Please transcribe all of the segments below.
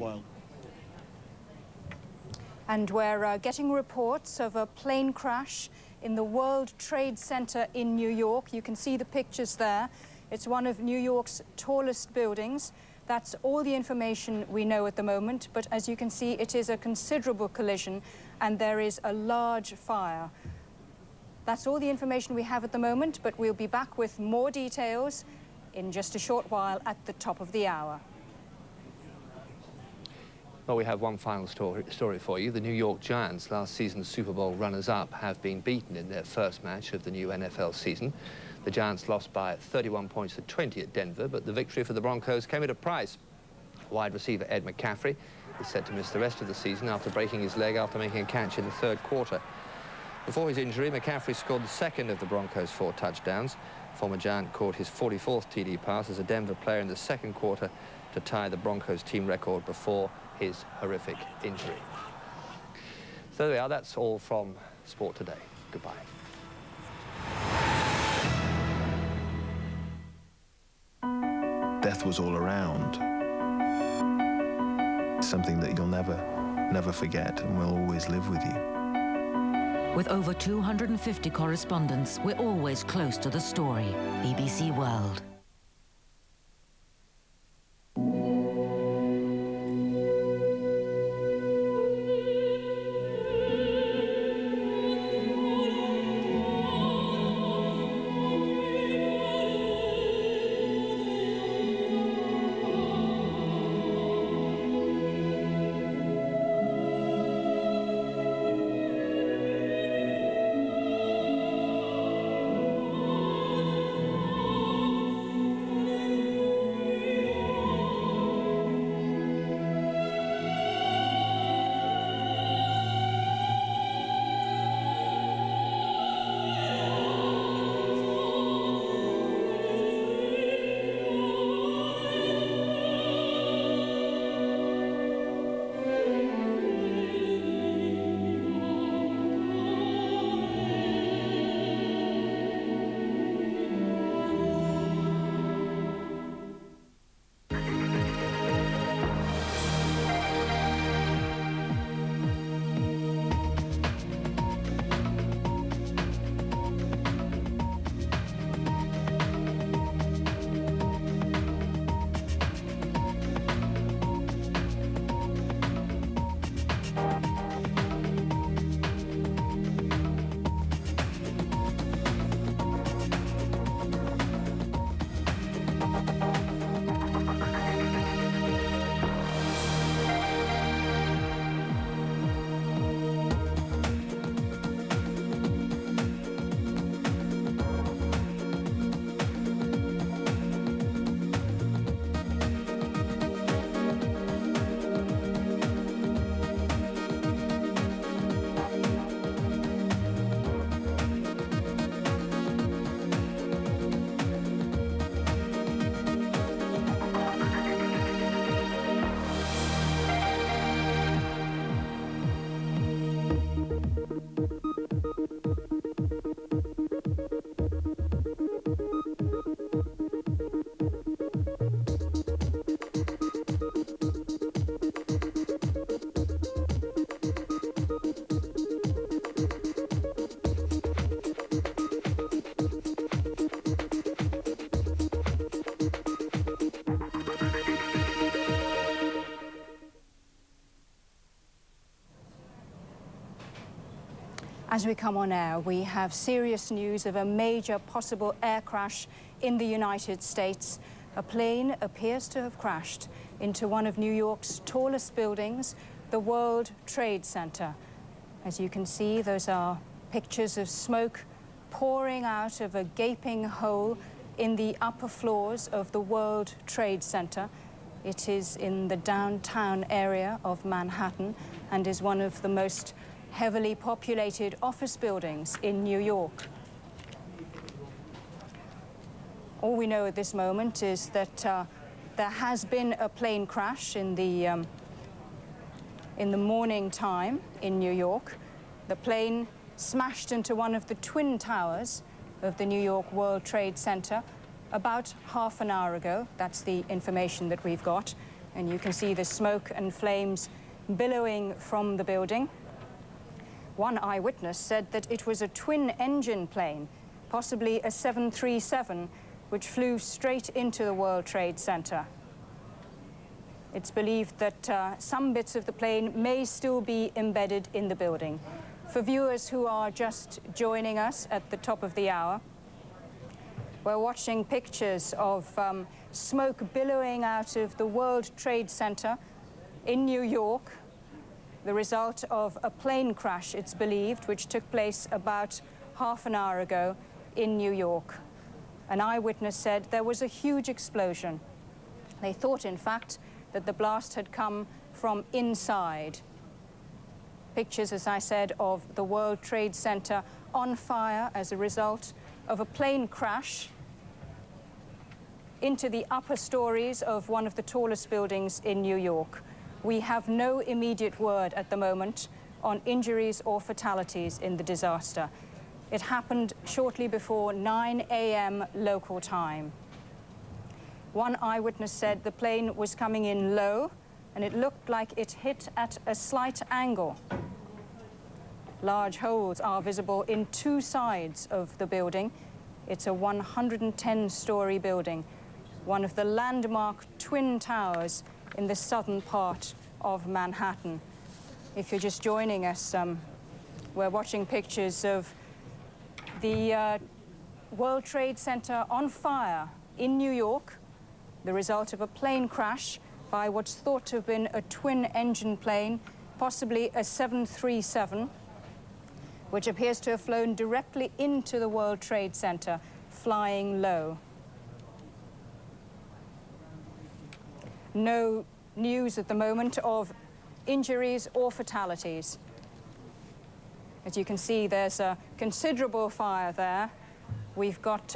while. And we're getting reports of a plane crash in the World Trade Center in New York. You can see the pictures there. It's one of New York's tallest buildings. That's all the information we know at the moment, but as you can see, it is a considerable collision and there is a large fire. That's all the information we have at the moment, but we'll be back with more details in just a short while at the top of the hour. Well, we have one final story for you. The New York Giants, last season's Super Bowl runners-up, have been beaten in their first match of the new NFL season. The Giants lost by 31 points to 20 at Denver, but the victory for the Broncos came at a price. Wide receiver Ed McCaffrey is set to miss the rest of the season after breaking his leg after making a catch in the third quarter. Before his injury, McCaffrey scored the second of the Broncos' 4 touchdowns. Former Giant caught his 44th TD pass as a Denver player in the second quarter to tie the Broncos team record before his horrific injury. So there we are. That's all from Sport Today. Goodbye. Death was all around. Something that you'll never forget and will always live with you. With over 250 correspondents, we're always close to the story. BBC World. As we come on air, we have serious news of a major possible air crash in the United States. A plane appears to have crashed into one of New York's tallest buildings, the World Trade Center. As you can see, those are pictures of smoke pouring out of a gaping hole in the upper floors of the World Trade Center. It is in the downtown area of Manhattan and is one of the most heavily populated office buildings in New York. All we know at this moment is that there has been a plane crash in the morning time in New York. The plane smashed into one of the twin towers of the New York World Trade Center about half an hour ago. That's the information that we've got. and you can see the smoke and flames billowing from the building. One eyewitness said that it was a twin-engine plane, possibly a 737, which flew straight into the World Trade Center. It's believed that some bits of the plane may still be embedded in the building. For viewers who are just joining us at the top of the hour, we're watching pictures of smoke billowing out of the World Trade Center in New York, the result of a plane crash, it's believed, which took place about half an hour ago in New York. An eyewitness said there was a huge explosion. They thought, in fact, that the blast had come from inside. Pictures, as I said, of the World Trade Center on fire as a result of a plane crash into the upper stories of one of the tallest buildings in New York. We have no immediate word at the moment on injuries or fatalities in the disaster. It happened shortly before 9 a.m. local time. One eyewitness said the plane was coming in low and it looked like it hit at a slight angle. Large holes are visible in two sides of the building. It's a 110-story building, one of the landmark twin towers in the southern part of Manhattan. If you're just joining us, we're watching pictures of the World Trade Center on fire in New York, the result of a plane crash by what's thought to have been a twin-engine plane, possibly a 737, which appears to have flown directly into the World Trade Center, flying low. No news at the moment of injuries or fatalities. As you can see, there's a considerable fire there. We've got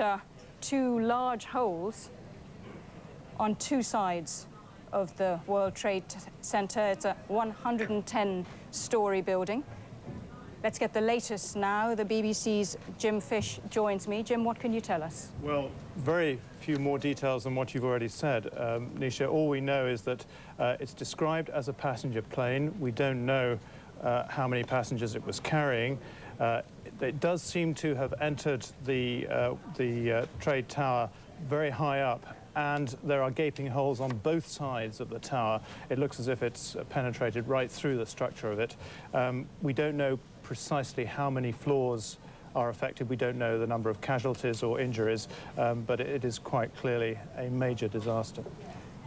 two large holes on two sides of the World Trade Center. It's a 110-story building. Let's get the latest now. The BBC's Jim Fish joins me. Jim, what can you tell us? Well, very few more details than what you've already said, Nisha. All we know is that it's described as a passenger plane. We don't know how many passengers it was carrying. It does seem to have entered the trade tower very high up, and there are gaping holes on both sides of the tower. It looks as if it's penetrated right through the structure of it. We don't know precisely how many floors are affected. We don't know the number of casualties or injuries, but it is quite clearly a major disaster.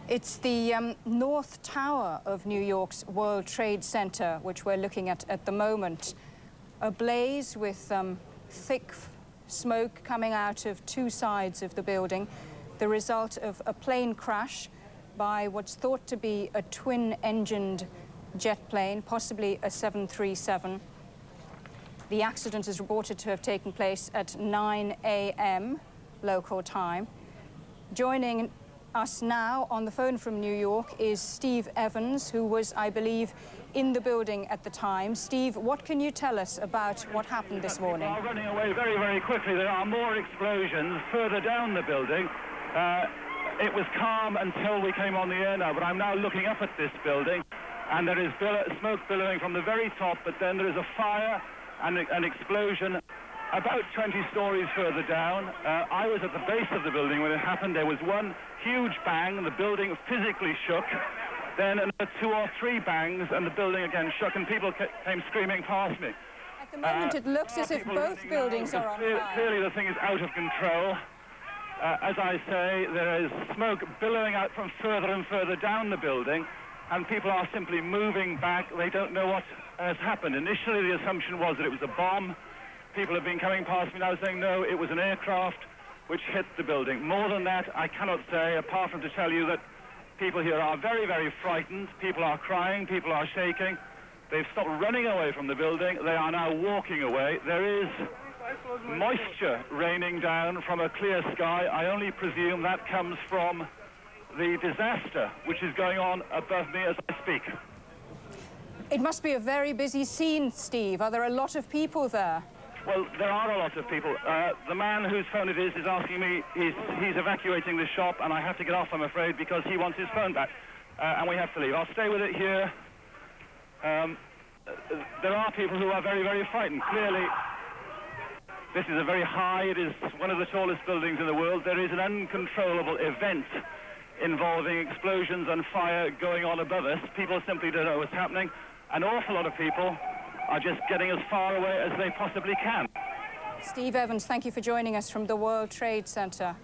It's the North Tower of New York's World Trade Center, which we're looking at the moment, ablaze with thick smoke coming out of two sides of the building, the result of a plane crash by what's thought to be a twin-engined jet plane, possibly a 737. The accident is reported to have taken place at 9 a.m. local time. Joining us now on the phone from New York is Steve Evans, who was, I believe, in the building at the time. Steve, what can you tell us about what happened this morning? People are running away very, very quickly. There are more explosions further down the building. It was calm until we came on the air now, but I'm now looking up at this building, and there is smoke billowing from the very top, but then there is a fire and an explosion about 20 stories further down. I was at the base of the building when it happened. There was one huge bang, the building physically shook. Then another 2 or 3 bangs, and the building again shook, and people came screaming past me. At the moment, it looks as if both buildings are on fire. Clearly, the thing is out of control. As I say, there is smoke billowing out from further and further down the building, and people are simply moving back. They don't know what has happened. Initially, the assumption was that it was a bomb. People have been coming past me now saying, no, it was an aircraft which hit the building. More than that, I cannot say, apart from to tell you that people here are very, very frightened. People are crying. People are shaking. They've stopped running away from the building. They are now walking away. There is moisture raining down from a clear sky. I only presume that comes from the disaster which is going on above me as I speak. It must be a very busy scene, Steve. Are there a lot of people there? Well, there are a lot of people. The man whose phone it is asking me, he's evacuating the shop, and I have to get off, I'm afraid, because he wants his phone back. and we have to leave. I'll stay with it here. There are people who are very, very frightened. Clearly, this is a very high, it is one of the tallest buildings in the world. There is an uncontrollable event involving explosions and fire going on above us. People simply don't know what's happening. An awful lot of people are just getting as far away as they possibly can. Steve Evans, thank you for joining us from the World Trade Center.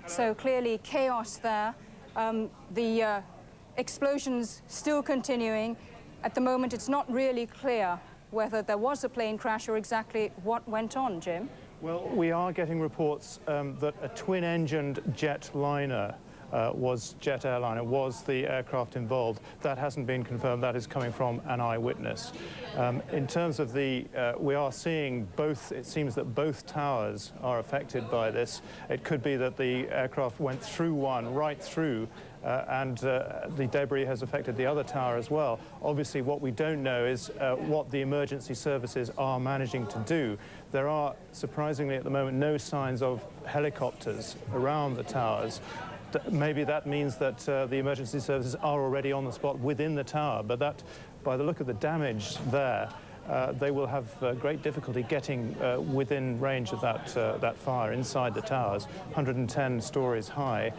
So clearly chaos there. The explosions still continuing. At the moment, it's not really clear whether there was a plane crash or exactly what went on, Jim. Well, we are getting reports that a twin-engined jet airliner was the aircraft involved. That hasn't been confirmed. That is coming from an eyewitness. In terms of the, we are seeing both, it seems that both towers are affected by this. It could be that the aircraft went through one, right through, and the debris has affected the other tower as well. Obviously, what we don't know is what the emergency services are managing to do. There are, surprisingly at the moment, no signs of helicopters around the towers. Maybe that means that the emergency services are already on the spot within the tower, but that, by the look of the damage there, they will have great difficulty getting within range of that fire inside the towers, 110 stories high.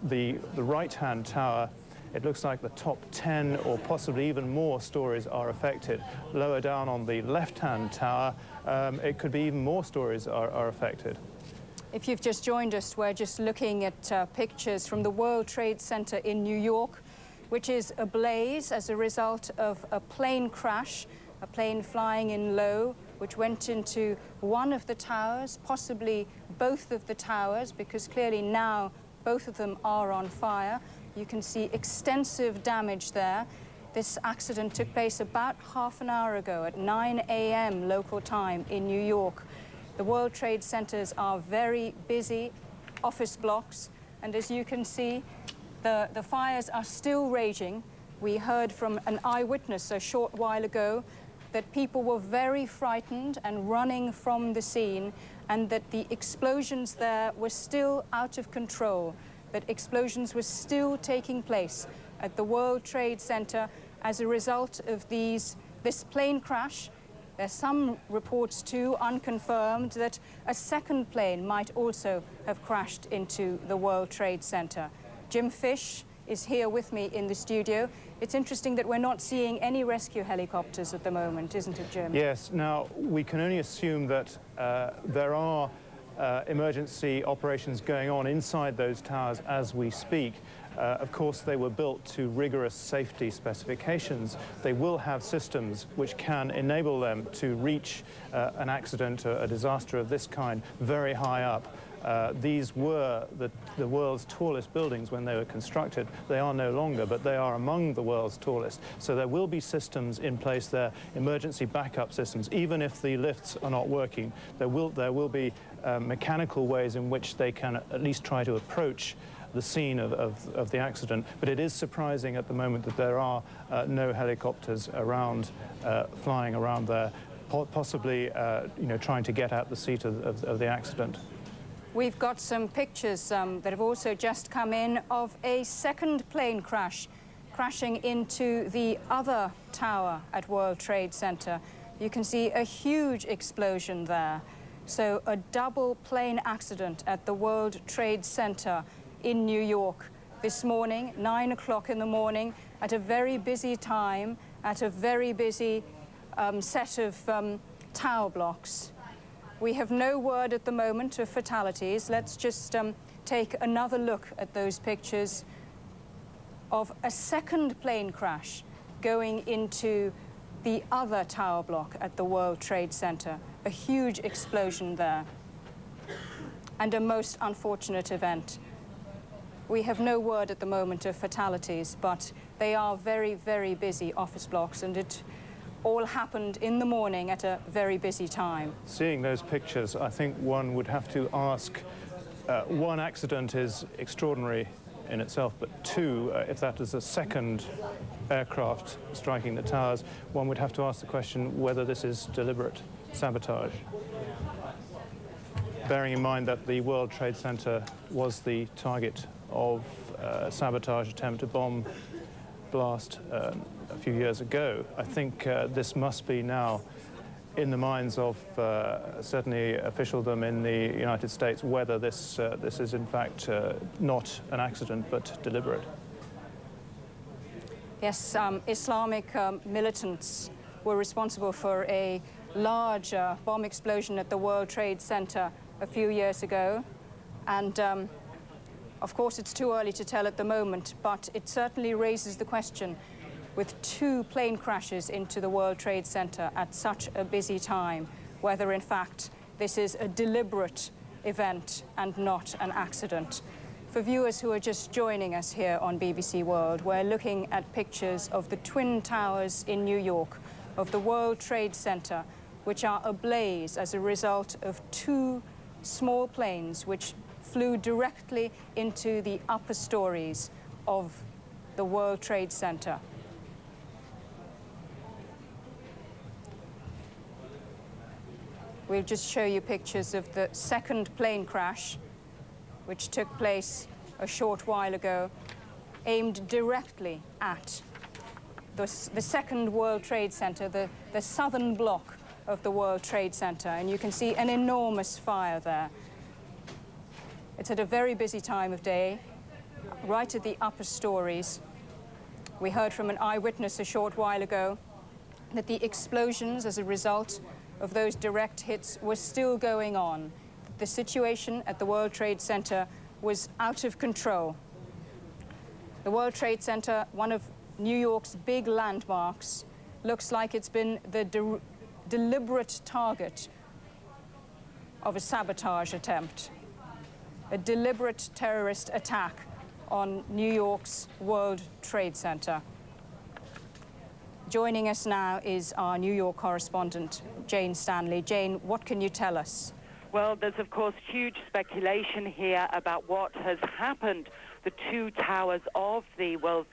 The right-hand tower, it looks like the top 10 or possibly even more stories are affected. Lower down on the left-hand tower, it could be even more stories are affected. If you've just joined us, we're just looking at pictures from the World Trade Center in New York, which is ablaze as a result of a plane crash, a plane flying in low, which went into one of the towers, possibly both of the towers, because clearly now both of them are on fire. You can see extensive damage there. This accident took place about half an hour ago at 9 a.m. local time in New York. The World Trade Centers are very busy office blocks, and as you can see, the fires are still raging. We heard from an eyewitness a short while ago that people were very frightened and running from the scene, and that the explosions there were still out of control, that explosions were still taking place at the World Trade Center as a result of this plane crash. There's some reports too, unconfirmed, that a second plane might also have crashed into the World Trade Center. Jim Fish is here with me in the studio. It's interesting that we're not seeing any rescue helicopters at the moment, isn't it, Jim? Yes. Now, we can only assume that there are emergency operations going on inside those towers as we speak. Of course, they were built to rigorous safety specifications. They will have systems which can enable them to reach an accident, a disaster of this kind, very high up. These were the world's tallest buildings when they were constructed. They are no longer, but they are among the world's tallest. So there will be systems in place there, emergency backup systems. Even if the lifts are not working, there will be mechanical ways in which they can at least try to approach the scene of the accident. But it is surprising at the moment that there are no helicopters around, flying around there, possibly trying to get at the seat of the accident. We've got some pictures that have also just come in of a second plane crashing into the other tower at World Trade Center. You can see a huge explosion there. So a double plane accident at the World Trade Center in New York this morning, 9 o'clock in the morning, at a very busy time, at a very busy set of tower blocks. We have no word at the moment of fatalities. Let's just take another look at those pictures of a second plane crash going into the other tower block at the World Trade Center. A huge explosion there, and a most unfortunate event. We have no word at the moment of fatalities, but they are very, very busy office blocks, and it all happened in the morning at a very busy time. Seeing those pictures, I think one would have to ask, one accident is extraordinary in itself, but two, if that is a second aircraft striking the towers, one would have to ask the question whether this is deliberate sabotage. Bearing in mind that the World Trade Center was the target of sabotage attempt, a bomb blast a few years ago. I think this must be now in the minds of certainly officialdom in the United States, whether this is in fact not an accident but deliberate. Yes, Islamic militants were responsible for a large bomb explosion at the World Trade Center a few years ago. And of course, it's too early to tell at the moment, but it certainly raises the question, with 2 plane crashes into the World Trade Center at such a busy time, whether in fact this is a deliberate event and not an accident. For viewers who are just joining us here on BBC World, we're looking at pictures of the Twin Towers in New York, of the World Trade Center, which are ablaze as a result of 2 small planes which flew directly into the upper stories of the World Trade Center. We'll just show you pictures of the second plane crash, which took place a short while ago, aimed directly at the second World Trade Center, the southern block of the World Trade Center. And you can see an enormous fire there. It's at a very busy time of day, right at the upper stories. We heard from an eyewitness a short while ago that the explosions as a result of those direct hits were still going on. The situation at the World Trade Center was out of control. The World Trade Center, one of New York's big landmarks, looks like it's been the deliberate target of a sabotage attempt, a deliberate terrorist attack on New York's World Trade Center. Joining us now is our New York correspondent, Jane Stanley. Jane, what can you tell us? Well, there's, of course, huge speculation here about what has happened. The 2 towers of the World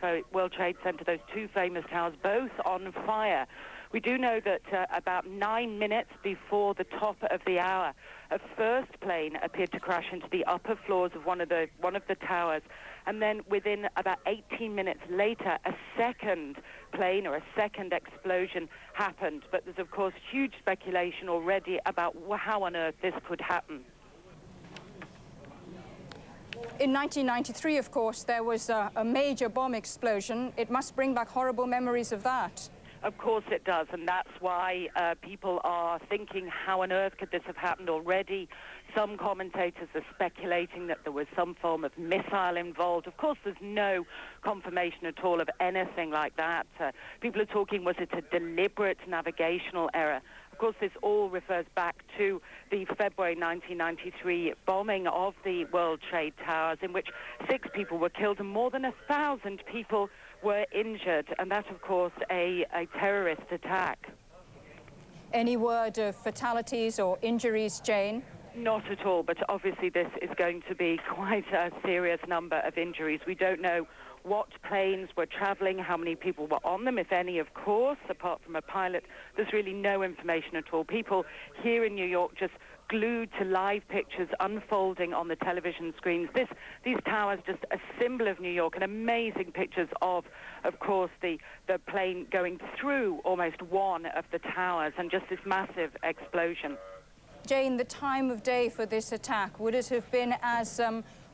Trade Center, those 2 famous towers, both on fire. We do know that about 9 minutes before the top of the hour, a first plane appeared to crash into the upper floors of one of the towers. And then within about 18 minutes later, a second plane or a second explosion happened. But there's, of course, huge speculation already about how on earth this could happen. In 1993, of course, there was a major bomb explosion. It must bring back horrible memories of that. Of course it does, and that's why people are thinking, how on earth could this have happened already? Some commentators are speculating that there was some form of missile involved. Of course, there's no confirmation at all of anything like that. People are talking, was it a deliberate navigational error? Of course, this all refers back to the February 1993 bombing of the World Trade Towers, in which 6 people were killed and more than 1,000 people were injured, and that, of course, a terrorist attack. Any word of fatalities or injuries, Jane? Not at all, but obviously this is going to be quite a serious number of injuries. We don't know what planes were traveling, how many people were on them, if any, of course, apart from a pilot. There's really no information at all. People here in New York just glued to live pictures unfolding on the television screens. These towers, just a symbol of New York, and amazing pictures of course, the plane going through almost one of the towers, and just this massive explosion. Jane, the time of day for this attack, would it have been as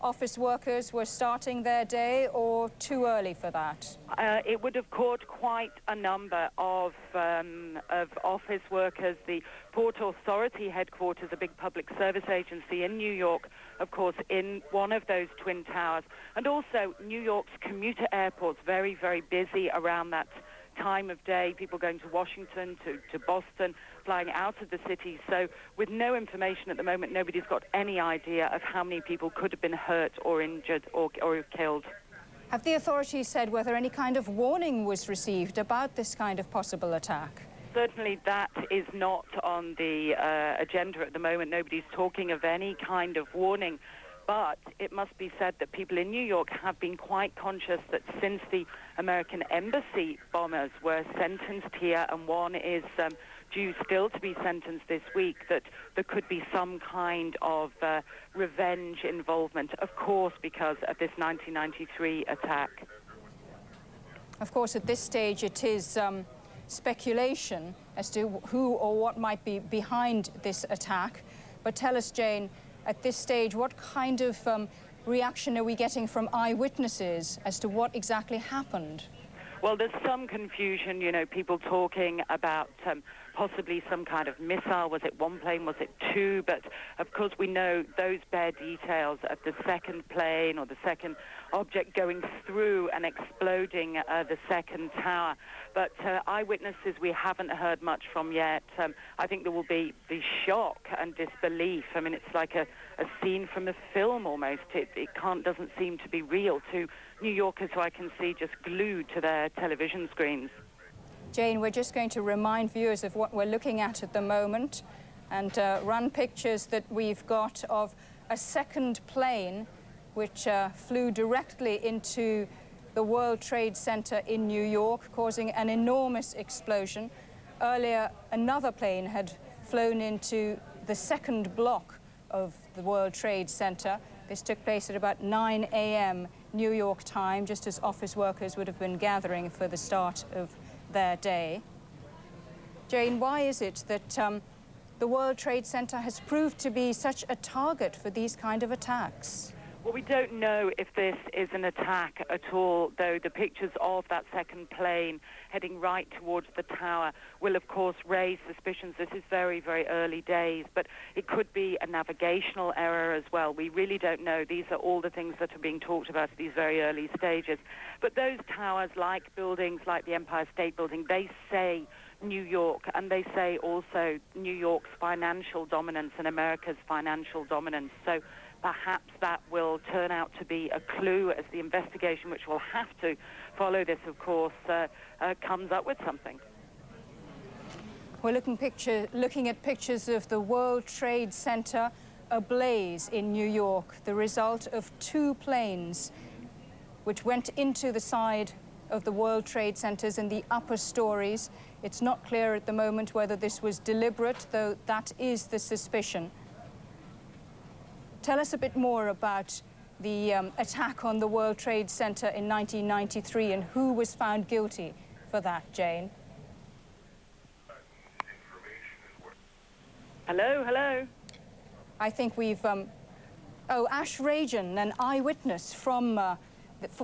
office workers were starting their day, or too early for that? It would have caught quite a number of office workers. The Port Authority headquarters, a big public service agency in New York, of course, in one of those twin towers. And also New York's commuter airports, very, very busy around that time of day, people going to Washington, to Boston, flying out of the city. So with no information at the moment, nobody's got any idea of how many people could have been hurt or injured or killed. Have the authorities said whether any kind of warning was received about this kind of possible attack? Certainly that is not on the agenda at the moment. Nobody's talking of any kind of warning. But it must be said that people in New York have been quite conscious that since the American embassy bombers were sentenced here, and one is due still to be sentenced this week, that there could be some kind of revenge involvement, of course, because of this 1993 attack. Of course, at this stage, it is speculation as to who or what might be behind this attack. But tell us, Jane, at this stage, what kind of reaction are we getting from eyewitnesses as to what exactly happened? Well, there's some confusion, you know, people talking about possibly some kind of missile. Was it one plane? Was it two? But, of course, we know those bare details of the second plane or the second object going through and exploding the second tower. But eyewitnesses we haven't heard much from yet. I think there will be the shock and disbelief. I mean, it's like a scene from a film almost. It doesn't seem to be real to New Yorkers, who I can see just glued to their television screens. Jane, we're just going to remind viewers of what we're looking at the moment and run pictures that we've got of a second plane which flew directly into the World Trade Center in New York, causing an enormous explosion. Earlier, another plane had flown into the second block of the World Trade Center. This took place at about 9 a.m. New York time, just as office workers would have been gathering for the start of their day. Jane, why is it that the World Trade Center has proved to be such a target for these kind of attacks? Well, we don't know if this is an attack at all, though the pictures of that second plane heading right towards the tower will, of course, raise suspicions. This is very, very early days, but it could be a navigational error as well. We really don't know. These are all the things that are being talked about at these very early stages. But those towers, like buildings like the Empire State Building, they say New York, and they say also New York's financial dominance and America's financial dominance. So perhaps that will turn out to be a clue as the investigation, which will have to follow this, of course, comes up with something. We're looking at pictures of the World Trade Center ablaze in New York, the result of two planes which went into the side of the World Trade Centers in the upper stories. It's not clear at the moment whether this was deliberate, though that is the suspicion. Tell us a bit more about the attack on the World Trade Center in 1993 and who was found guilty for that, Jane. Hello, hello. I think we've... Oh, Ash Rajan, an eyewitness from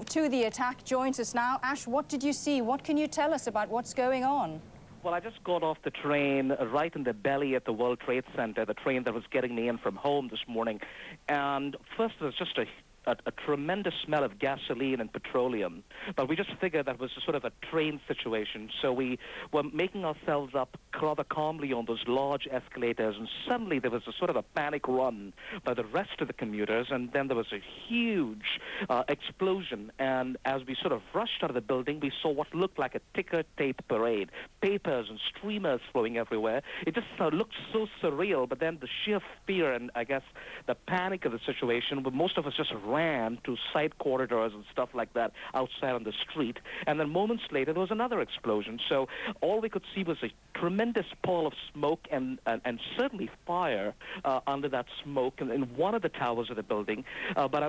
to the attack, joins us now. Ash, what did you see? What can you tell us about what's going on? Well, I just got off the train right in the belly at the World Trade Center, the train that was getting me in from home this morning. And first, there was just a tremendous smell of gasoline and petroleum. But we just figured that was sort of a train situation. So we were making ourselves up rather calmly on those large escalators. And suddenly there was a sort of a panic run by the rest of the commuters. And then there was a huge explosion. And as we sort of rushed out of the building, we saw what looked like a ticker tape parade. Papers and streamers flowing everywhere. It just looked so surreal. But then the sheer fear and, I guess, the panic of the situation, most of us just ran to side corridors and stuff like that outside on the street. And then moments later, there was another explosion. So all we could see was a tremendous pall of smoke and certainly fire under that smoke in one of the towers of the building. But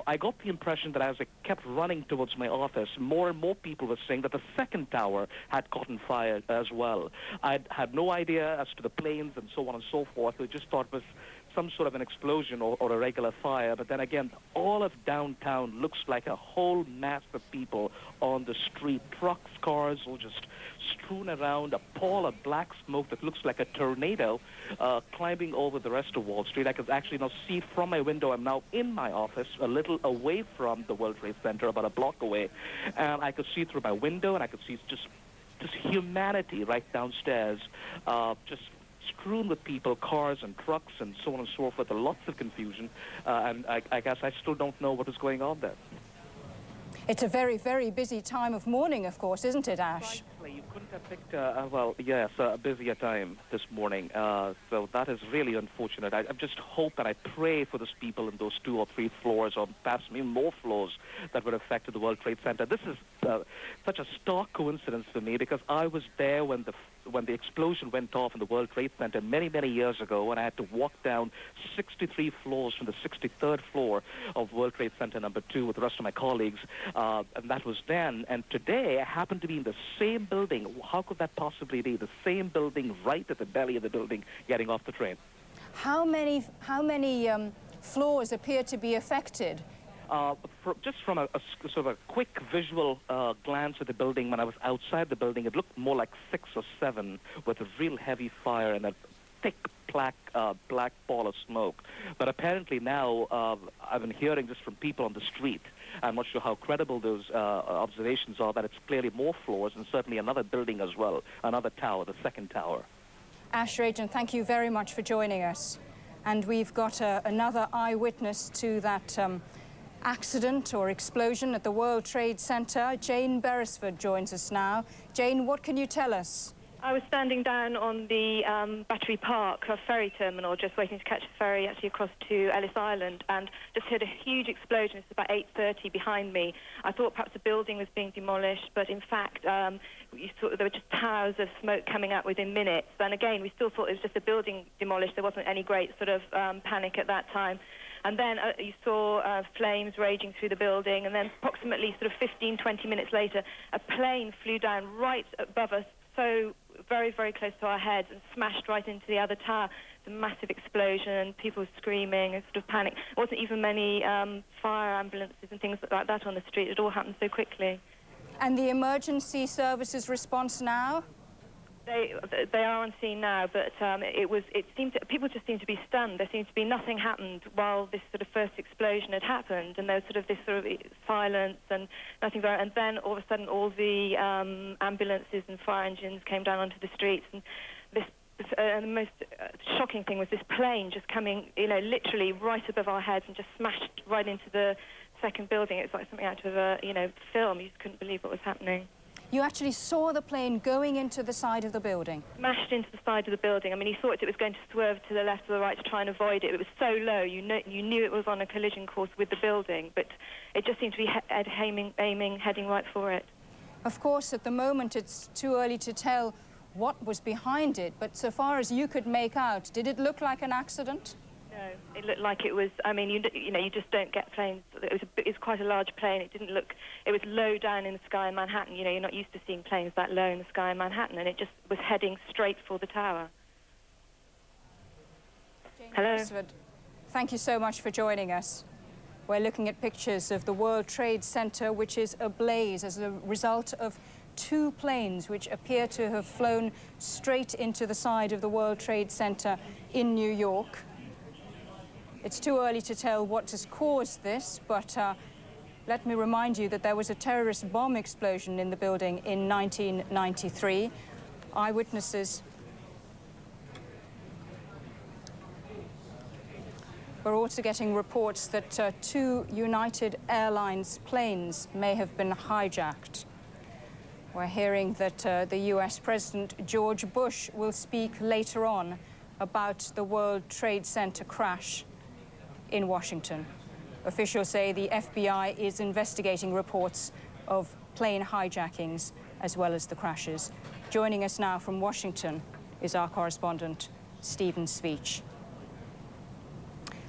I got the impression that as I kept running towards my office, more and more people were saying that the second tower had caught on fire as well. I had no idea as to the planes and so on and so forth. We just thought it was some sort of an explosion or a regular fire. But then again, all of downtown looks like a whole mass of people on the street. Trucks, cars, all just strewn around, a pall of black smoke that looks like a tornado climbing over the rest of Wall Street. I could actually now see from my window. I'm now in my office, a little away from the World Trade Center, about a block away. And I could see through my window, and I could see just humanity right downstairs, just strewn with people, cars and trucks and so on and so forth, lots of confusion. And I guess I still don't know what is going on there. It's a very, very busy time of morning, of course, isn't it, Ash? Precisely. You couldn't have picked, well, yes, a busier time this morning. So that is really unfortunate. I just hope and I pray for those people in those 2 or 3 floors, or perhaps even more floors, that were affected the World Trade Center. This is such a stark coincidence for me, because I was there when the explosion went off in the World Trade Center many, many years ago, and I had to walk down 63 floors from the 63rd floor of World Trade Center number 2 with the rest of my colleagues, and that was then. And today, I happen to be in the same building. How could that possibly be? The same building, right at the belly of the building, getting off the train. How many floors appear to be affected? Just from a sort of a quick visual glance at the building, when I was outside the building, it looked more like 6 or 7 with a real heavy fire and a thick black ball of smoke. But apparently now, I've been hearing just from people on the street, I'm not sure how credible those observations are, that it's clearly more floors and certainly another building as well, another tower, the 2nd tower. Ash Rajan, thank you very much for joining us. And we've got another eyewitness to that accident or explosion at the World Trade Center. Jane Beresford joins us now. Jane, what can you tell us? I was standing down on the Battery Park ferry terminal, just waiting to catch a ferry actually across to Ellis Island, and just heard a huge explosion. It's about 8:30 behind me. I thought perhaps a building was being demolished, but in fact, you saw there were just towers of smoke coming out within minutes. And again, we still thought it was just a building demolished. There wasn't any great sort of panic at that time. And then you saw flames raging through the building, and then approximately sort of 15, 20 minutes later, a plane flew down right above us, so very, very close to our heads, and smashed right into the other tower. It's a massive explosion, and people screaming and sort of panic. There wasn't even many fire ambulances and things like that on the street. It all happened so quickly. And the emergency services response now? They are on scene now, but people just seemed to be stunned. There seemed to be nothing happened while this sort of first explosion had happened, and there was sort of this sort of silence and nothing very. And then all of a sudden, all the ambulances and fire engines came down onto the streets, and the most shocking thing was this plane just coming, literally right above our heads and just smashed right into the 2nd building. It's like something out of a film. You just couldn't believe what was happening. You actually saw the plane going into the side of the building? Smashed into the side of the building. I mean, you thought it was going to swerve to the left or the right to try and avoid it. It was so low, you knew it was on a collision course with the building, but it just seemed to be heading right for it. Of course, at the moment, it's too early to tell what was behind it, but so far as you could make out, did it look like an accident? No, it looked like it was. I mean, you just don't get planes. It was quite a large plane. It didn't look. It was low down in the sky in Manhattan. You're not used to seeing planes that low in the sky in Manhattan, and it just was heading straight for the tower. Hello. Thank you so much for joining us. We're looking at pictures of the World Trade Center, which is ablaze as a result of 2 planes which appear to have flown straight into the side of the World Trade Center in New York. It's too early to tell what has caused this, but let me remind you that there was a terrorist bomb explosion in the building in 1993. Eyewitnesses we're also getting reports that 2 United Airlines planes may have been hijacked. We're hearing that the US President George Bush will speak later on about the World Trade Center crash in Washington. Officials say the FBI is investigating reports of plane hijackings as well as the crashes. Joining us now from Washington is our correspondent, Stephen Sveach.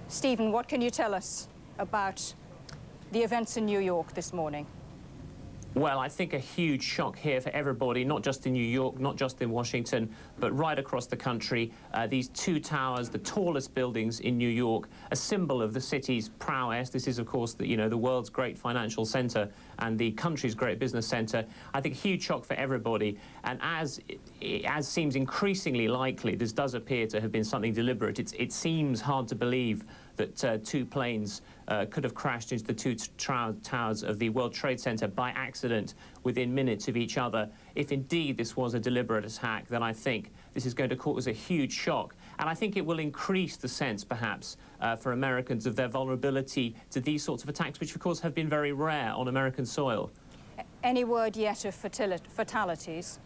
Stephen, what can you tell us about the events in New York this morning? Well, I think a huge shock here for everybody, not just in New York, not just in Washington, but right across the country. These 2 towers, the tallest buildings in New York, a symbol of the city's prowess. This is, of course, the world's great financial center and the country's great business center. I think a huge shock for everybody. And as seems increasingly likely, this does appear to have been something deliberate. It seems hard to believe that 2 planes could have crashed into the 2 towers of the World Trade Center by accident within minutes of each other. If indeed this was a deliberate attack, then I think this is going to cause a huge shock. And I think it will increase the sense, perhaps, for Americans of their vulnerability to these sorts of attacks, which, of course, have been very rare on American soil. Any word yet of fatalities?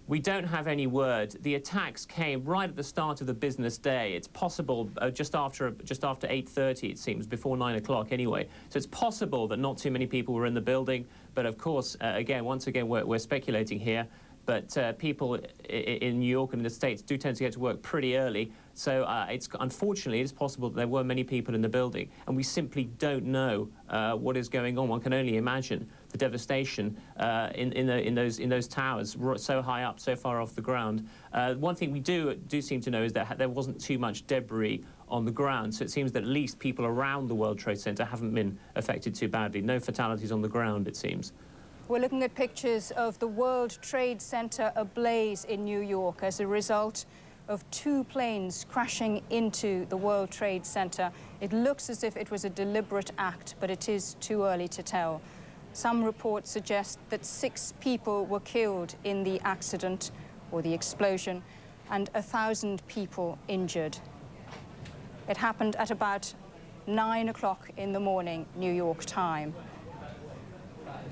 We don't have any word. The attacks came right at the start of the business day. It's possible just after 8:30, it seems, before 9 o'clock anyway. So it's possible that not too many people were in the building. But of course, once again, we're speculating here. But people in New York and in the States do tend to get to work pretty early. So unfortunately, it is possible that there were many people in the building. And we simply don't know what is going on. One can only imagine the devastation in those towers, so high up, so far off the ground. One thing we do seem to know is that there wasn't too much debris on the ground. So it seems that at least people around the World Trade Center haven't been affected too badly. No fatalities on the ground, it seems. We're looking at pictures of the World Trade Center ablaze in New York as a result of 2 planes crashing into the World Trade Center. It looks as if it was a deliberate act, but it is too early to tell. Some reports suggest that 6 people were killed in the accident or the explosion and 1,000 people injured. It happened at about 9 o'clock in the morning, New York time.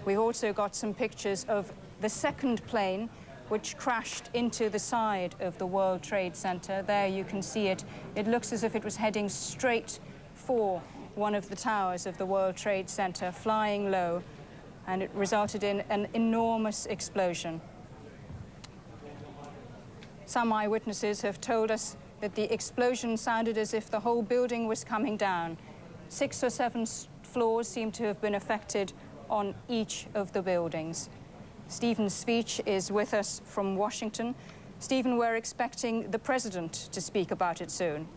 We've also got some pictures of the second plane which crashed into the side of the World Trade Center. There you can see it. It looks as if it was heading straight for one of the towers of the World Trade Center, flying low, and it resulted in an enormous explosion. Some eyewitnesses have told us that the explosion sounded as if the whole building was coming down. 6 or 7 floors seem to have been affected on each of the buildings. Stephen Speech is with us from Washington. Stephen, we're expecting the president to speak about it soon.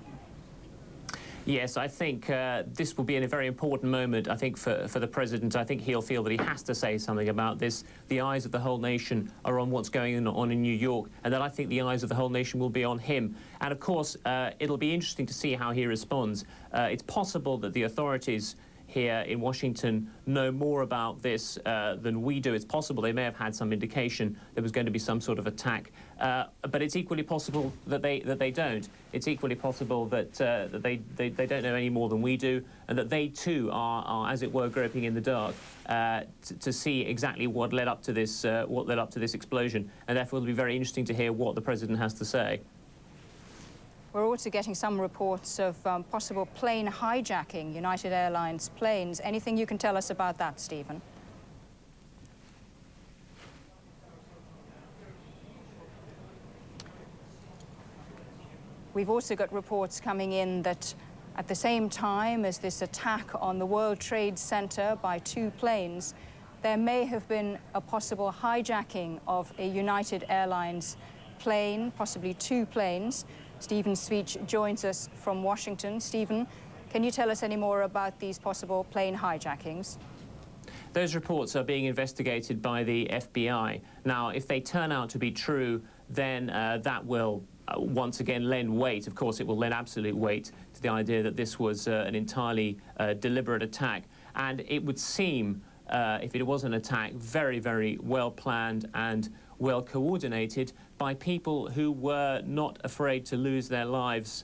Yes, I think this will be a very important moment, I think, for the president. I think he'll feel that he has to say something about this. The eyes of the whole nation are on what's going on in New York, and then I think the eyes of the whole nation will be on him. And, of course, it'll be interesting to see how he responds. It's possible that the authorities here in Washington know more about this than we do. It's possible they may have had some indication there was going to be some sort of attack, but it's equally possible that they don't. It's equally possible that they don't know any more than we do, and that they too are as it were, groping in the dark to see exactly what led up to this explosion. And therefore, it'll be very interesting to hear what the president has to say. We're also getting some reports of possible plane hijacking, United Airlines planes. Anything you can tell us about that, Stephen? We've also got reports coming in that at the same time as this attack on the World Trade Center by 2 planes, there may have been a possible hijacking of a United Airlines plane, possibly 2 planes. Stephen Speech joins us from Washington. Stephen, can you tell us any more about these possible plane hijackings? Those reports are being investigated by the FBI. Now, if they turn out to be true, then that will once again lend weight. Of course, it will lend absolute weight to the idea that this was an entirely deliberate attack. And it would seem, if it was an attack, very, very well planned and well coordinated by people who were not afraid to lose their lives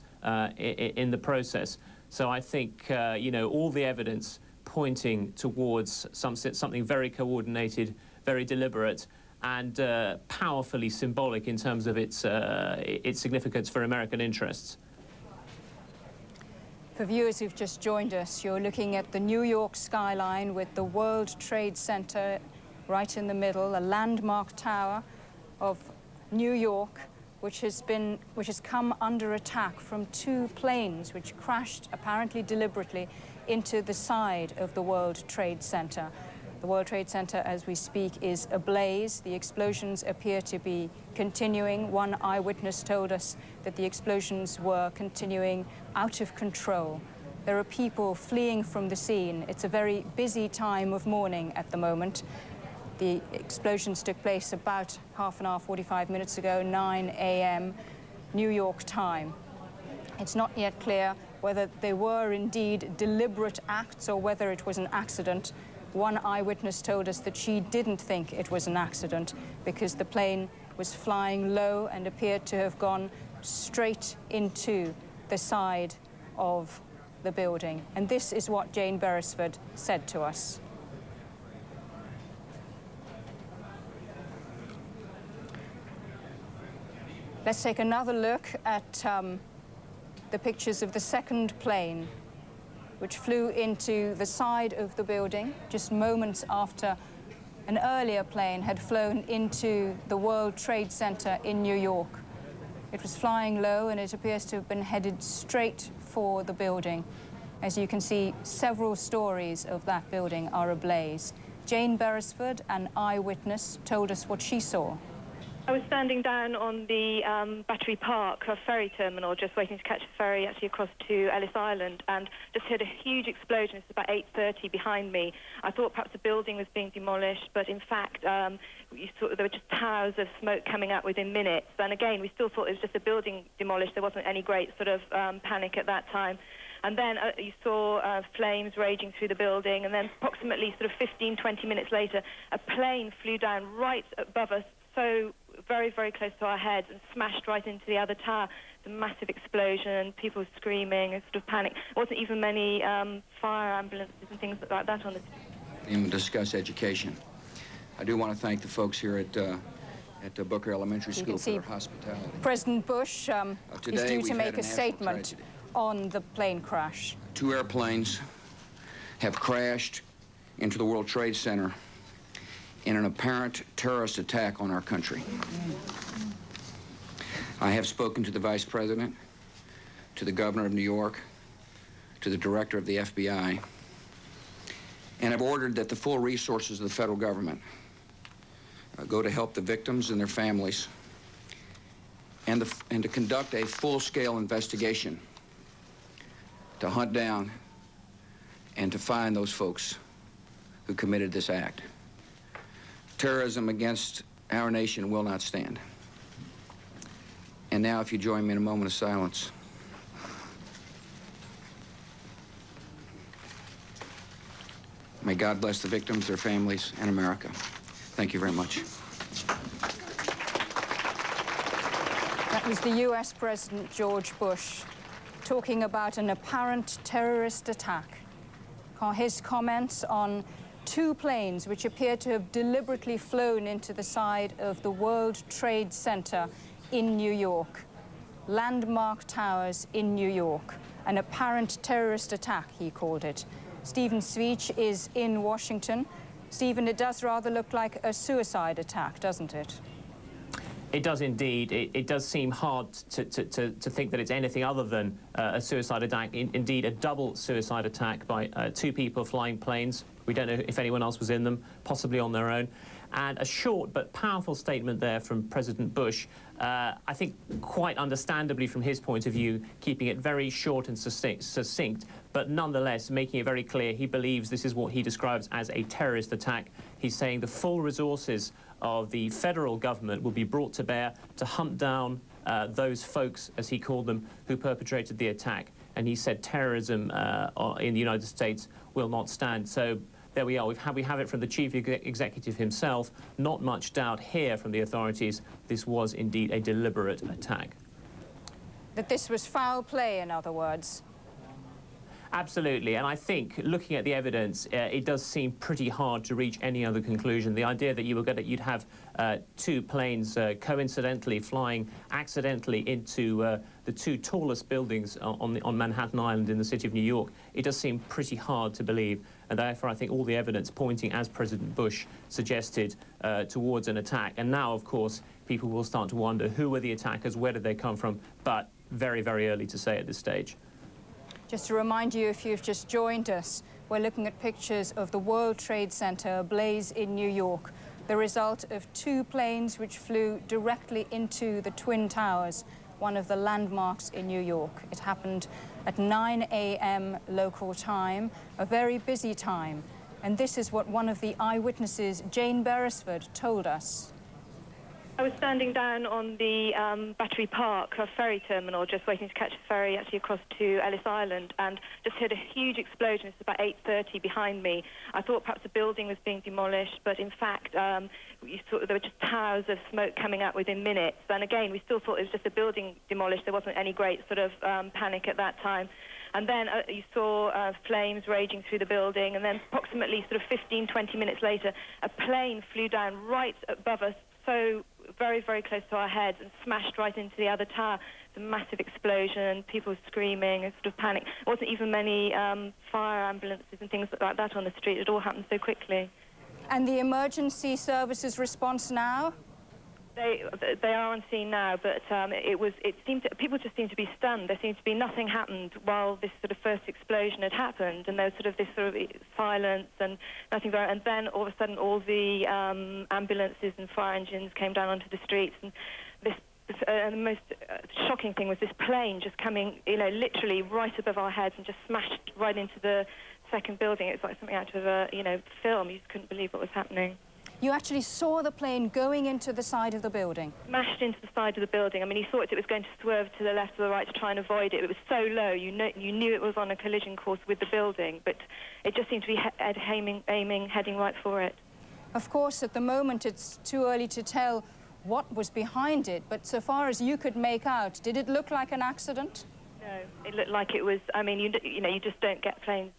in the process. So I think, you know, all the evidence pointing towards something very coordinated, very deliberate, and powerfully symbolic in terms of its significance for American interests. For viewers who've just joined us, you're looking at the New York skyline with the World Trade Center right in the middle, a landmark tower of New York, which has come under attack from 2 planes which crashed apparently deliberately into the side of the World Trade Center. The World Trade Center, as we speak, is ablaze. The explosions appear to be continuing. One eyewitness told us that the explosions were continuing out of control. There are people fleeing from the scene. It's a very busy time of morning at the moment. The explosions took place about half an hour, 45 minutes ago, 9 a.m. New York time. It's not yet clear whether they were indeed deliberate acts or whether it was an accident. One eyewitness told us that she didn't think it was an accident because the plane was flying low and appeared to have gone straight into the side of the building. And this is what Jane Beresford said to us. Let's take another look at the pictures of the second plane, which flew into the side of the building just moments after an earlier plane had flown into the World Trade Center in New York. It was flying low and it appears to have been headed straight for the building. As you can see, several stories of that building are ablaze. Jane Beresford, an eyewitness, told us what she saw. I was standing down on the Battery Park ferry terminal, just waiting to catch a ferry actually across to Ellis Island, and just heard a huge explosion. It's about 8:30 behind me. I thought perhaps a building was being demolished, but in fact, you saw there were just towers of smoke coming out within minutes. And again, we still thought it was just a building demolished. There wasn't any great sort of panic at that time. And then you saw flames raging through the building, and then approximately sort of 15, 20 minutes later, a plane flew down right above us, so very, very close to our heads, and smashed right into the other tower. It's a massive explosion, people screaming, and sort of panic. There wasn't even many fire ambulances and things like that on the scene. And discuss education. I do want to thank the folks here at Booker Elementary School for their hospitality. President Bush is due to make a statement tragedy. On the plane crash. 2 airplanes have crashed into the World Trade Center in an apparent terrorist attack on our country. I have spoken to the Vice President, to the Governor of New York, to the Director of the FBI, and have ordered that the full resources of the federal government go to help the victims and their families, and to conduct a full-scale investigation to hunt down and to find those folks who committed this act. Terrorism against our nation will not stand. And now, if you join me in a moment of silence. May God bless the victims, their families, and America. Thank you very much. That was the US President George Bush talking about an apparent terrorist attack. His comments on 2 planes which appear to have deliberately flown into the side of the World Trade Center in New York. Landmark towers in New York. An apparent terrorist attack, he called it. Stephen Sveach is in Washington. Stephen, it does rather look like a suicide attack, doesn't it? It does indeed. It does seem hard to think that it's anything other than a suicide attack. Indeed, a double suicide attack by 2 people flying planes. We don't know if anyone else was in them, possibly on their own. And a short but powerful statement there from President Bush, I think quite understandably from his point of view, keeping it very short and succinct, but nonetheless making it very clear he believes this is what he describes as a terrorist attack. He's saying the full resources of the federal government will be brought to bear to hunt down those folks, as he called them, who perpetrated the attack. And he said terrorism in the United States will not stand. So there we are. We have it from the chief executive himself. Not much doubt here from the authorities. This was indeed a deliberate attack. That this was foul play, in other words. Absolutely, and I think looking at the evidence, it does seem pretty hard to reach any other conclusion. The idea that you'd have 2 planes coincidentally flying accidentally into the 2 tallest buildings on Manhattan Island in the city of New York, it does seem pretty hard to believe. And therefore, I think all the evidence pointing, as President Bush suggested, towards an attack. And now, of course, people will start to wonder who were the attackers, where did they come from? But very, very early to say at this stage. Just to remind you, if you've just joined us, we're looking at pictures of the World Trade Center ablaze in New York, the result of 2 planes which flew directly into the Twin Towers, one of the landmarks in New York. It happened at 9 a.m. local time, a very busy time. And this is what one of the eyewitnesses, Jane Beresford, told us. I was standing down on the Battery Park ferry terminal, just waiting to catch a ferry actually across to Ellis Island, and just heard a huge explosion. It's about 8:30 behind me. I thought perhaps a building was being demolished, but in fact, you saw there were just towers of smoke coming out within minutes. And again, we still thought it was just a building demolished. There wasn't any great sort of panic at that time. And then you saw flames raging through the building, and then approximately sort of 15, 20 minutes later, a plane flew down right above us, so very, very close to our heads, and smashed right into the other tower. It's a massive explosion, people screaming, and sort of panic. There wasn't even many fire ambulances and things like that on the street. It all happened so quickly. And the emergency services response now? They are on scene now, but people just seemed to be stunned. There seemed to be nothing happened while this sort of first explosion had happened, and there was sort of this sort of silence and nothing very. And then all of a sudden, all the ambulances and fire engines came down onto the streets, and the most shocking thing was this plane just coming, literally right above our heads and just smashed right into the second building. It was like something out of a film. You just couldn't believe what was happening. You actually saw the plane going into the side of the building? Smashed into the side of the building. I mean, you thought it was going to swerve to the left or the right to try and avoid it. It was so low, you knew it was on a collision course with the building, but it just seemed to be heading right for it. Of course, at the moment, it's too early to tell what was behind it, but so far as you could make out, did it look like an accident? No, it looked like it was. I mean, you just don't get planes.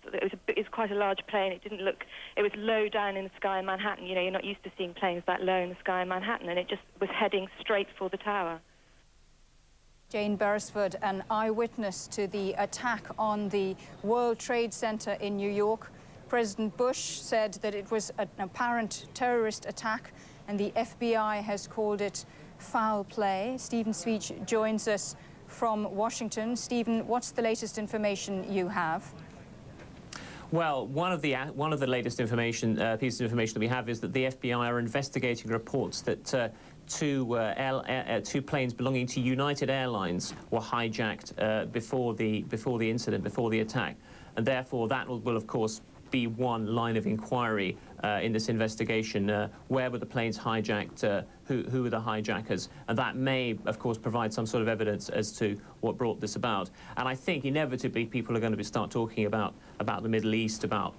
It's quite a large plane. It didn't look. It was low down in the sky in Manhattan. You're not used to seeing planes that low in the sky in Manhattan, and it just was heading straight for the tower. Jane Beresford, an eyewitness to the attack on the World Trade Center in New York. President Bush said that it was an apparent terrorist attack, and the FBI has called it foul play. Stephen Speech joins us from Washington. Stephen, what's the latest information you have? Well, one of the latest pieces of information that we have is that the FBI are investigating reports that two planes belonging to United Airlines were hijacked before the incident, before the attack, and therefore that will of course be one line of inquiry in this investigation. Where were the planes hijacked? Who were the hijackers? And that may, of course, provide some sort of evidence as to what brought this about. And I think inevitably people are going to start talking about the Middle East, about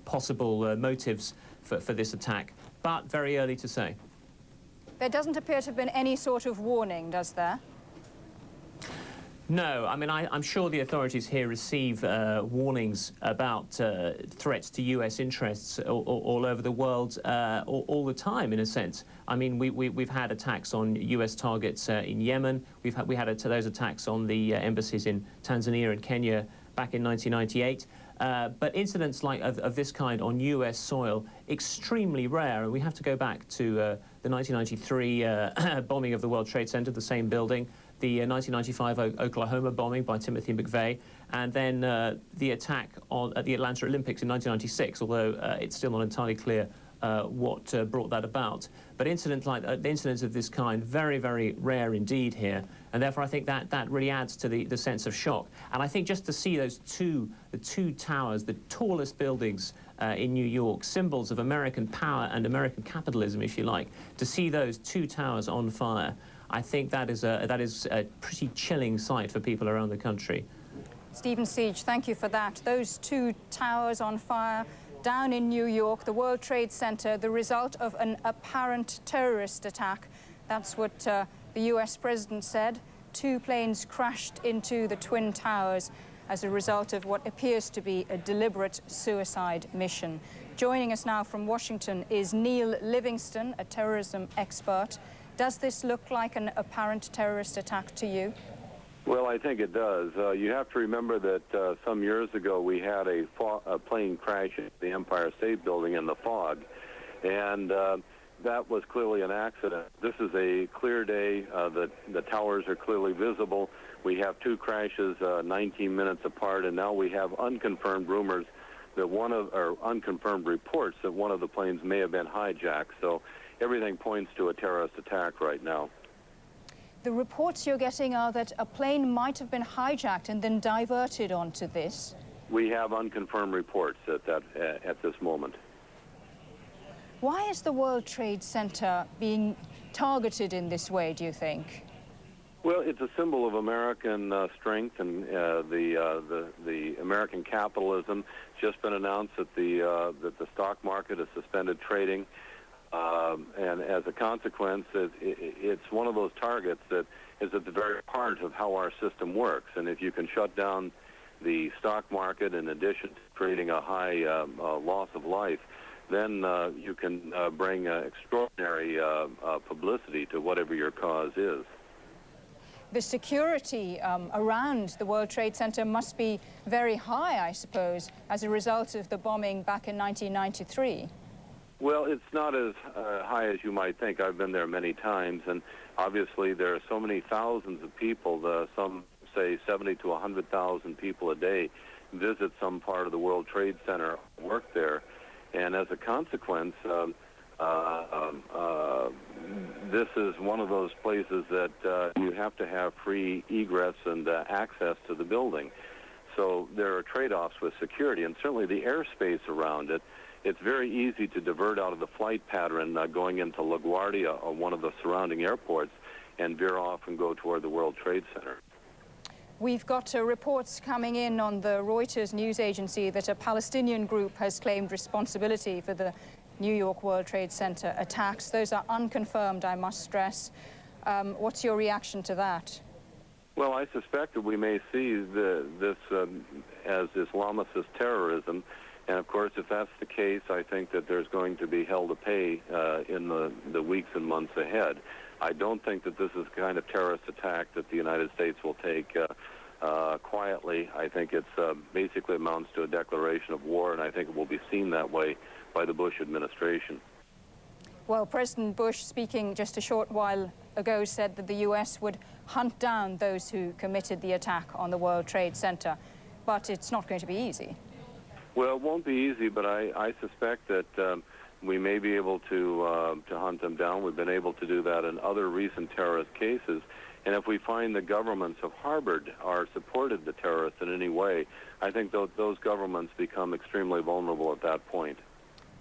possible motives for this attack, but very early to say. There doesn't appear to have been any sort of warning, does there? No, I mean, I'm sure the authorities here receive warnings about threats to U.S. interests all over the world all the time, in a sense. I mean, we've had attacks on U.S. targets in Yemen. We had those attacks on the embassies in Tanzania and Kenya back in 1998. But incidents of this kind on U.S. soil, extremely rare. And we have to go back to the 1993 bombing of the World Trade Center, the same building, the 1995 Oklahoma bombing by Timothy McVeigh, and then the attack at the Atlanta Olympics in 1996, although it's still not entirely clear what brought that about. But incidents of this kind, very, very rare indeed here, and therefore I think that really adds to the sense of shock. And I think just to see the two towers, the tallest buildings in New York, symbols of American power and American capitalism, if you like, to see those two towers on fire, I think that is a pretty chilling sight for people around the country. Stephen Siege, thank you for that. Those two towers on fire down in New York, the World Trade Center, the result of an apparent terrorist attack. That's what the US president said. Two planes crashed into the Twin Towers as a result of what appears to be a deliberate suicide mission. Joining us now from Washington is Neil Livingston, a terrorism expert. Does this look like an apparent terrorist attack to you? Well, I think it does. You have to remember that some years ago we had a plane crash at the Empire State Building in the fog, and that was clearly an accident. This is a clear day. The towers are clearly visible. We have two crashes 19 minutes apart, and now we have unconfirmed rumors that unconfirmed reports that one of the planes may have been hijacked. So everything points to a terrorist attack right now. The reports you're getting are that a plane might have been hijacked and then diverted onto this. We have unconfirmed reports at this moment. Why is the World Trade Center being targeted in this way, do you think? Well, it's a symbol of American strength and the American capitalism. It's just been announced that the stock market has suspended trading, and as a consequence, it's one of those targets that is at the very heart of how our system works. And if you can shut down the stock market in addition to creating a high loss of life, then you can bring extraordinary publicity to whatever your cause is. The security around the World Trade Center must be very high, I suppose, as a result of the bombing back in 1993. Well, it's not as high as you might think. I've been there many times, and obviously there are so many thousands of people, some say 70 to 100,000 people a day visit some part of the World Trade Center, work there, and as a consequence, this is one of those places that you have to have free egress and access to the building. So there are trade-offs with security, and certainly the airspace around it. It's very easy to divert out of the flight pattern going into LaGuardia or one of the surrounding airports and veer off and go toward the World Trade Center. We've got reports coming in on the Reuters news agency that a Palestinian group has claimed responsibility for the New York World Trade Center attacks. Those are unconfirmed, I must stress. What's your reaction to that? Well, I suspect that we may see this as Islamicist terrorism. And, of course, if that's the case, I think that there's going to be hell to pay in the weeks and months ahead. I don't think that this is the kind of terrorist attack that the United States will take quietly. I think it's basically amounts to a declaration of war, and I think it will be seen that way by the Bush administration. Well, President Bush, speaking just a short while ago, said that the U.S. would hunt down those who committed the attack on the World Trade Center. But it's not going to be easy. Well, it won't be easy, but I suspect that we may be able to hunt them down. We've been able to do that in other recent terrorist cases. And if we find the governments have harbored or supported the terrorists in any way, I think those governments become extremely vulnerable at that point.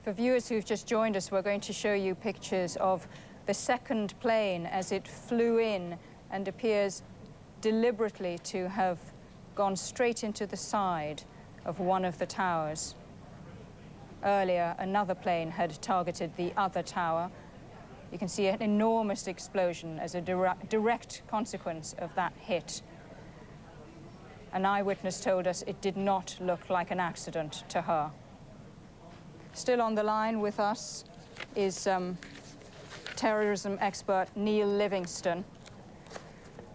For viewers who've just joined us, we're going to show you pictures of the second plane as it flew in and appears deliberately to have gone straight into the side of one of the towers. Earlier, another plane had targeted the other tower. You can see an enormous explosion as a direct consequence of that hit. An eyewitness told us it did not look like an accident to her. Still on the line with us is terrorism expert Neil Livingston.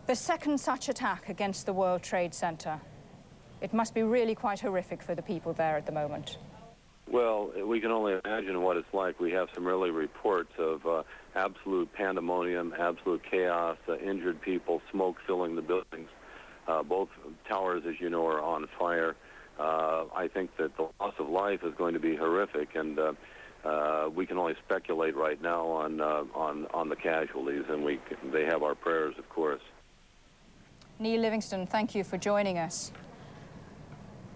The second such attack against the World Trade Center. It must be really quite horrific for the people there at the moment. Well, we can only imagine what it's like. We have some early reports of absolute pandemonium, absolute chaos, injured people, smoke filling the buildings. Both towers, as you know, are on fire. I think that the loss of life is going to be horrific, and we can only speculate right now on the casualties, and they have our prayers, of course. Neil Livingston, thank you for joining us.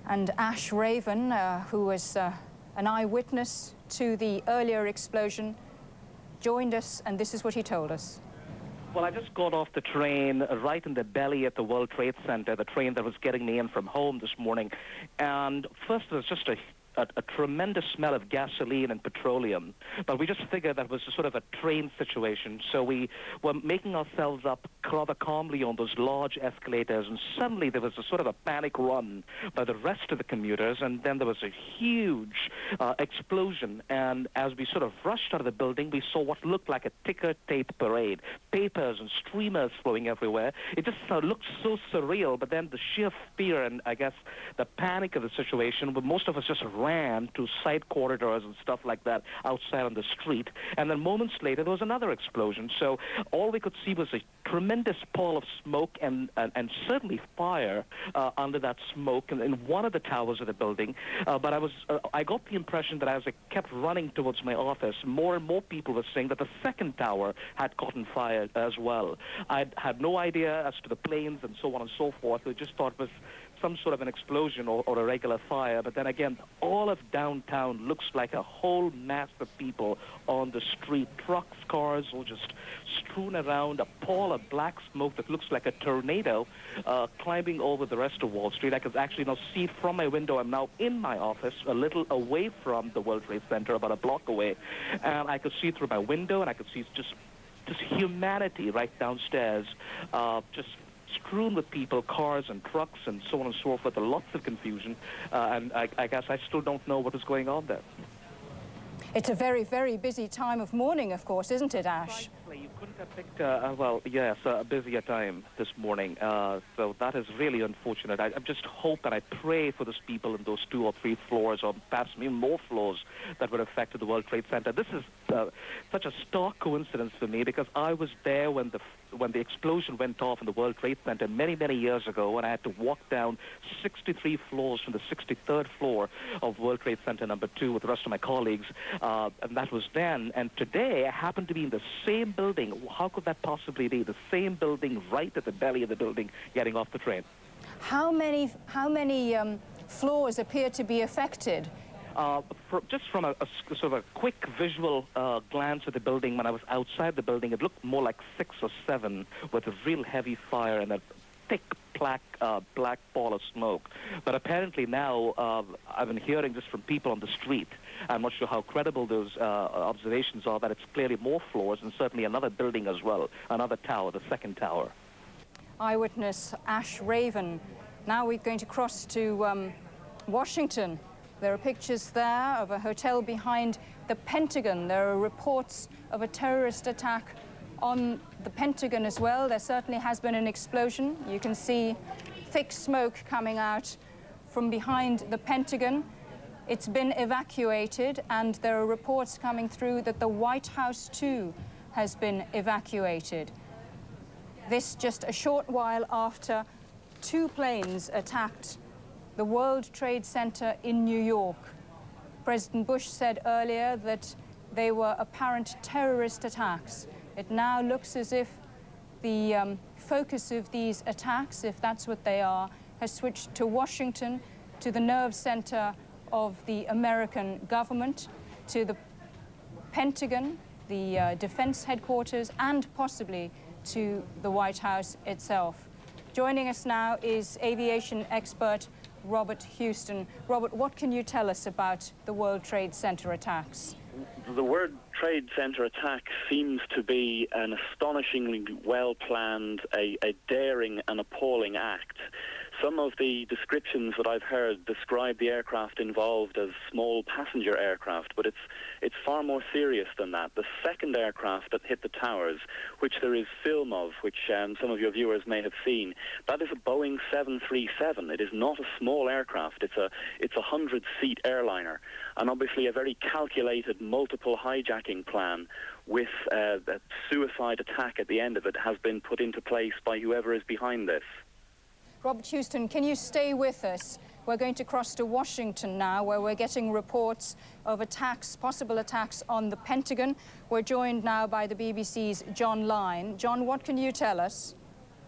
And Ash Raven, who was an eyewitness to the earlier explosion, joined us, and this is what he told us. Well, I just got off the train right in the belly at the World Trade Center, the train that was getting me in from home this morning. And first, there was just a tremendous smell of gasoline and petroleum. But we just figured that was sort of a train situation. So we were making ourselves up rather calmly on those large escalators. And suddenly there was a sort of a panic run by the rest of the commuters. And then there was a huge explosion. And as we sort of rushed out of the building, we saw what looked like a ticker tape parade. Papers and streamers flowing everywhere. It just looked so surreal. But then the sheer fear and, I guess, the panic of the situation, but most of us just ran to side corridors and stuff like that outside on the street. And then moments later, there was another explosion. So all we could see was a tremendous pall of smoke and certainly fire under that smoke in one of the towers of the building. But I got the impression that as I kept running towards my office, more and more people were saying that the second tower had caught on fire as well. I had no idea as to the planes and so on and so forth. We just thought it was some sort of an explosion or a regular fire. But then again, all of downtown looks like a whole mass of people on the street. Trucks, cars, all just strewn around, a pall of black smoke that looks like a tornado climbing over the rest of Wall Street. I could actually now see from my window. I'm now in my office, a little away from the World Trade Center, about a block away. And I could see through my window, and I could see just humanity right downstairs, just strewn with people, cars and trucks and so on and so forth, lots of confusion, and I guess I still don't know what is going on there. It's a very, very busy time of morning, of course, isn't it, Ash? You couldn't have picked, well, yes, a busier time this morning, so that is really unfortunate. I just hope and I pray for those people in those 2 or 3 floors, or perhaps even more floors, that were affected the World Trade Center. This is such a stark coincidence for me, because I was there when the explosion went off in the World Trade Center many, many years ago, and I had to walk down 63 floors from the 63rd floor of World Trade Center number 2 with the rest of my colleagues, and that was then. And today, I happen to be in the same building. How could that possibly be? The same building, right at the belly of the building, getting off the train. How many floors appear to be affected? Just from a sort of a quick visual glance at the building, when I was outside the building, it looked more like 6 or 7 with a real heavy fire and a thick black ball of smoke. But apparently now, I've been hearing just from people on the street, I'm not sure how credible those observations are, that it's clearly more floors and certainly another building as well, another tower, the 2nd tower. Eyewitness Ash Raven. Now we're going to cross to Washington. There are pictures there of a hotel behind the Pentagon. There are reports of a terrorist attack on the Pentagon as well. There certainly has been an explosion. You can see thick smoke coming out from behind the Pentagon. It's been evacuated, and there are reports coming through that the White House too has been evacuated. This just a short while after 2 planes attacked the World Trade Center in New York. President Bush said earlier that they were apparent terrorist attacks. It now looks as if the focus of these attacks, if that's what they are, has switched to Washington, to the nerve center of the American government, to the Pentagon, the defense headquarters, and possibly to the White House itself. Joining us now is aviation expert Robert Houston. Robert, what can you tell us about the World Trade Center attacks? The World Trade Center attack seems to be an astonishingly well-planned, a daring and appalling act. Some of the descriptions that I've heard describe the aircraft involved as small passenger aircraft, but it's far more serious than that. The second aircraft that hit the towers, which there is film of, which some of your viewers may have seen, that is a Boeing 737. It is not a small aircraft. It's a 100-seat airliner, and obviously a very calculated multiple hijacking plan with a suicide attack at the end of it has been put into place by whoever is behind this. Robert Houston, can you stay with us? We're going to cross to Washington now, where we're getting reports of attacks, possible attacks on the Pentagon. We're joined now by the BBC's John Lyne. John, what can you tell us?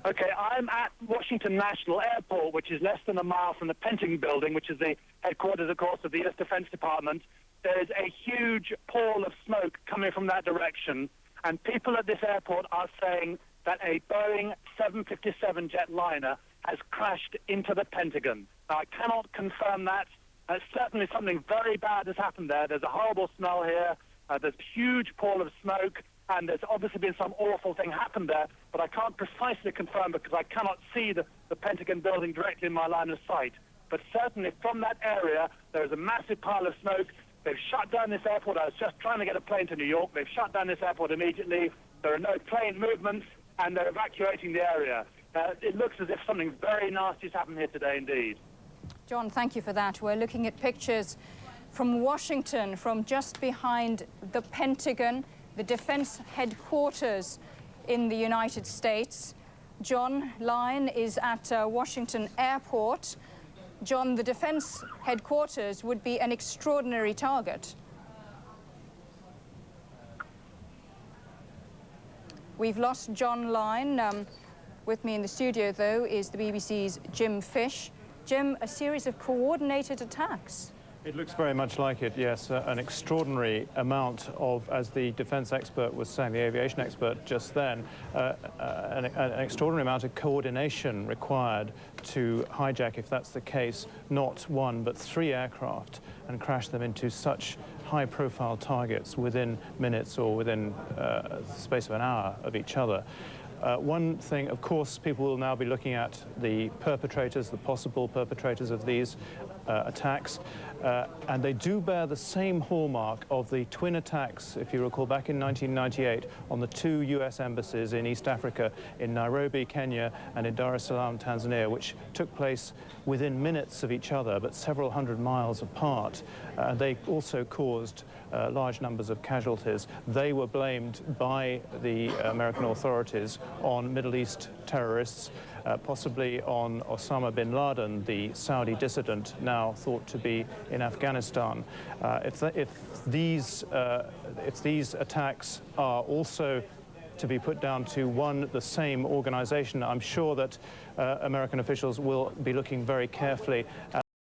Okay, I'm at Washington National Airport, which is less than a mile from the Pentagon building, which is the headquarters, of course, of the U.S. Defense Department. There's a huge pall of smoke coming from that direction, and people at this airport are saying that a Boeing 757 jetliner has crashed into the Pentagon. Now, I cannot confirm that. Certainly something very bad has happened there. There's a horrible smell here. There's a huge pall of smoke, and there's obviously been some awful thing happened there, but I can't precisely confirm because I cannot see the Pentagon building directly in my line of sight. But certainly from that area, there is a massive pile of smoke. They've shut down this airport. I was just trying to get a plane to New York. They've shut down this airport immediately. There are no plane movements, and they're evacuating the area. It looks as if something very nasty has happened here today indeed. John, thank you for that. We're looking at pictures from Washington, from just behind the Pentagon, the defense headquarters in the United States. John Lyne is at Washington Airport. John, the defense headquarters would be an extraordinary target. We've lost John Lyne. With me in the studio, though, is the BBC's Jim Fish. Jim, a series of coordinated attacks. It looks very much like it, yes. An extraordinary amount of, as the defense expert was saying, the aviation expert just then, an extraordinary amount of coordination required to hijack, if that's the case, not one but 3 aircraft and crash them into such high-profile targets within minutes or within the space of an hour of each other. One thing, of course, people will now be looking at the perpetrators, the possible perpetrators of these attacks, and they do bear the same hallmark of the twin attacks, if you recall, back in 1998 on the 2 US embassies in East Africa, in Nairobi, Kenya, and in Dar es Salaam, Tanzania, which took place within minutes of each other, but several hundred miles apart. They also caused large numbers of casualties. They were blamed by the American authorities on Middle East terrorists, possibly on Osama bin Laden, the Saudi dissident now thought to be in Afghanistan. If these attacks are also to be put down to the same organization, I'm sure that American officials will be looking very carefully at